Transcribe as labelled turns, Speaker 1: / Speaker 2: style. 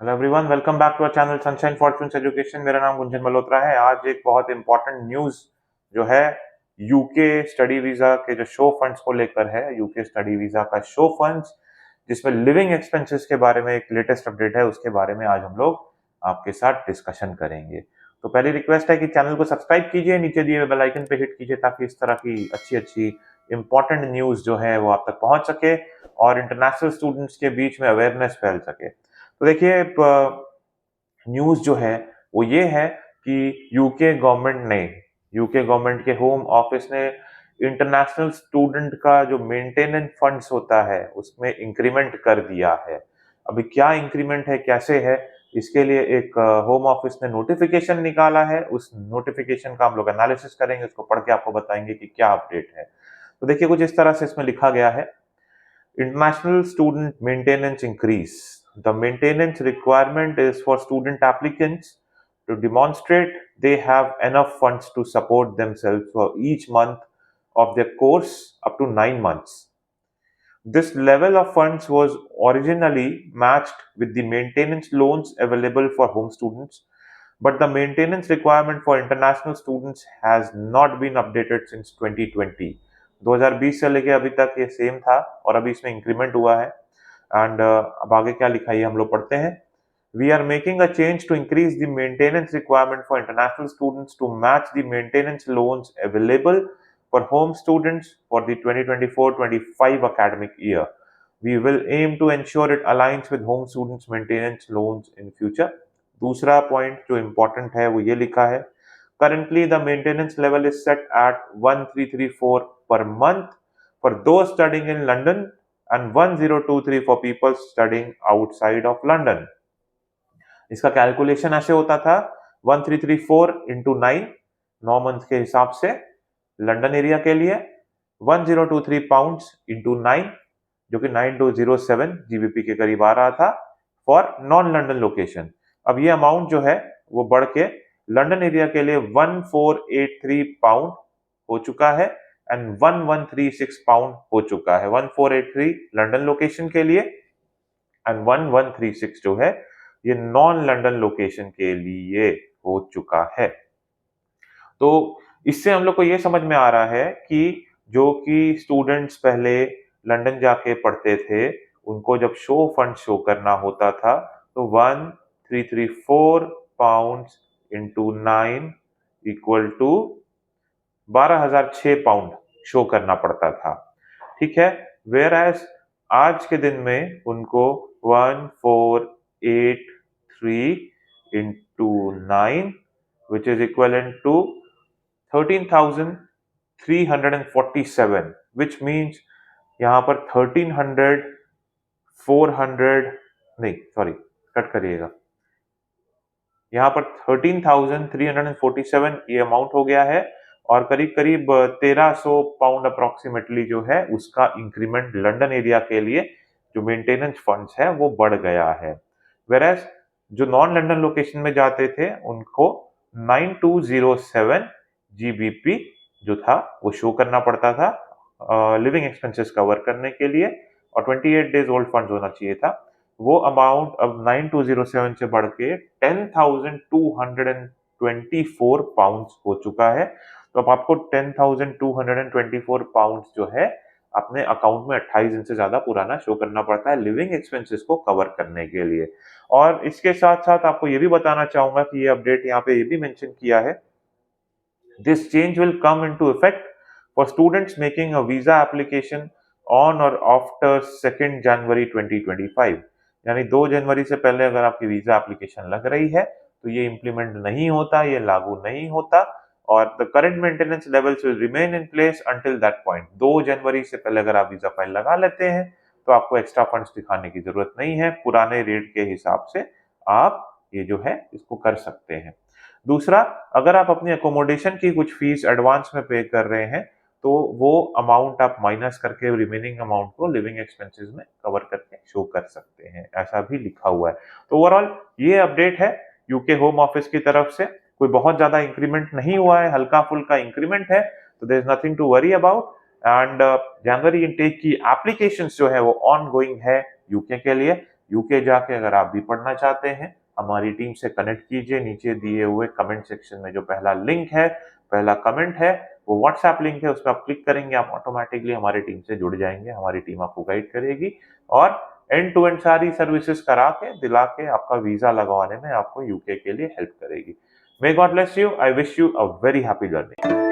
Speaker 1: Hello everyone, welcome back to our channel sunshine fortunes education. मेरा नाम गुंजन मल्होत्रा है। आज एक बहुत इंपॉर्टेंट न्यूज जो है यूके स्टडी वीजा के जो शो फंड्स को लेकर है। यूके स्टडी वीजा का शो फंड्स जिसमें लिविंग एक्सपेंसेस के बारे में एक लेटेस्ट अपडेट है, उसके बारे में आज हम लोग आपके साथ डिस्कशन करेंगे। तो पहली रिक्वेस्ट है कि चैनल को सब्सक्राइब कीजिए, नीचे दिए हुए बेल आइकन पे हिट कीजिए ताकि इस तरह की अच्छी अच्छी इंपॉर्टेंट न्यूज जो है वो आप तक पहुंच सके और इंटरनेशनल स्टूडेंट्स के बीच में अवेयरनेस फैल सके। तो देखिए, न्यूज जो है वो ये है कि यूके गवर्नमेंट के होम ऑफिस ने इंटरनेशनल स्टूडेंट का जो मेंटेनेंस फंड्स होता है उसमें इंक्रीमेंट कर दिया है। अभी क्या इंक्रीमेंट है, कैसे है, इसके लिए एक होम ऑफिस ने नोटिफिकेशन निकाला है। उस नोटिफिकेशन का हम लोग एनालिसिस करेंगे, उसको पढ़ के आपको बताएंगे कि क्या अपडेट है। तो देखिए, कुछ इस तरह से इसमें लिखा गया है। International student maintenance increase. The maintenance requirement is for student applicants to demonstrate they have enough funds to support themselves for each month of their course up to 9 months. This level of funds was originally matched with the maintenance loans available for home students, but the maintenance requirement for international students has not been updated since 2020. 2020 से लेके अभी तक ये same था और अभी इसमें increment हुआ है। एंड अब आगे क्या लिखा है हम लोग पढ़ते हैं। We are making a change to increase the maintenance requirement for international students to match the maintenance loans available for home students for the 2024-25 academic year. We will aim to ensure it aligns with home students' maintenance loans in future. दूसरा point जो important है वो ये लिखा है। Currently, the maintenance level is set at 1334 per month for those studying in London and 1023 for people studying outside of London. इसका calculation ऐसे होता था 1334 इंटू 9 मंथ के हिसाब से लंदन एरिया के लिए, 1023 पाउंड्स इंटू 9 जो कि 9207 जीबीपी के करीब आ रहा था फॉर नॉन लंदन लोकेशन। अब ये अमाउंट जो है वो बढ़ के लंदन एरिया के लिए 1483 पाउंड हो चुका है एंड 1136 पाउंड हो चुका है। 1483 लंदन लोकेशन के लिए एंड 1136 जो है ये नॉन लंदन लोकेशन के लिए हो चुका है। तो इससे हम लोग को ये समझ में आ रहा है कि जो कि स्टूडेंट्स पहले लंदन जाके पढ़ते थे उनको जब शो फंड शो करना होता था तो 1334 pounds into 9 equal to 12,006 pound show करना पड़ता था। ठीक है, वेयर एज आज के दिन में उनको 1483 into 9 which is equivalent to 13,347, which means यहाँ पर 1300 400 नहीं, सॉरी, कट करिएगा, यहाँ पर 13,347 ये अमाउंट हो गया है और करीब करीब 1300 पाउंड अप्रोक्सीमेटली जो है उसका इंक्रीमेंट लंदन एरिया के लिए जो मेंटेनेंस फंड्स है वो बढ़ गया है। वेरएज जो नॉन लंदन लोकेशन में जाते थे उनको 9207 जीबीपी जो था वो शो करना पड़ता था लिविंग एक्सपेंसेस कवर करने के लिए और 28 डेज ओल्ड फंड्स होना चाहिए था। वो अमाउंट अब 9207 से बढ़ के 10,224 पाउंड्स हो चुका है। तो अब आपको 10,224 पाउंड्स जो है अपने अकाउंट में 28 दिन से ज्यादा पुराना शो करना पड़ता है लिविंग एक्सपेंसेस को कवर करने के लिए। और इसके साथ साथ आपको ये भी बताना चाहूंगा कि ये अपडेट यहाँ पे ये भी मेंशन किया है, this change will come into effect for students making a visa application on और आफ्टर 2 जनवरी 2025। यानी 2 जनवरी से पहले अगर आपकी वीजा एप्लीकेशन लग रही है तो ये इंप्लीमेंट नहीं होता, ये लागू नहीं होता और the current maintenance levels will remain in place until that point. 2 जनवरी से पहले अगर आप वीजा फाइल लगा लेते हैं तो आपको एक्स्ट्रा फंड्स दिखाने की जरूरत नहीं है, पुराने रेट के हिसाब से आप ये जो है इसको कर सकते हैं। दूसरा, अगर आप अपनी अकोमोडेशन की कुछ फीस एडवांस में पे कर रहे हैं तो वो अमाउंट आप माइनस करके रिमेनिंग अमाउंट को लिविंग एक्सपेंसेस में कवर करके शो कर सकते हैं, ऐसा भी लिखा हुआ है। तो ओवरऑल ये अपडेट है यूके होम ऑफिस की तरफ से। कोई बहुत ज्यादा इंक्रीमेंट नहीं हुआ है, हल्का फुल्का इंक्रीमेंट है, तो there is nothing to worry about. And January intake की एप्लीकेशंस जो है वो ऑन गोइंग है यूके के लिए यूके जाके अगर आप भी पढ़ना चाहते हैं, हमारी टीम से कनेक्ट कीजिए। नीचे दिए हुए कमेंट सेक्शन में जो पहला लिंक है, पहला कमेंट है, वो व्हाट्सएप लिंक है, उस पे आप क्लिक करेंगे, आप ऑटोमैटिकली हमारी टीम से जुड़ जाएँगे। हमारी टीम आपको गाइड करेगी और एंड टू एंड सारी सर्विसेज़ करा के, दिला के आपका वीज़ा लगवाने में आपको यूके के लिए हेल्प करेगी। May God bless you. I wish you a very happy journey.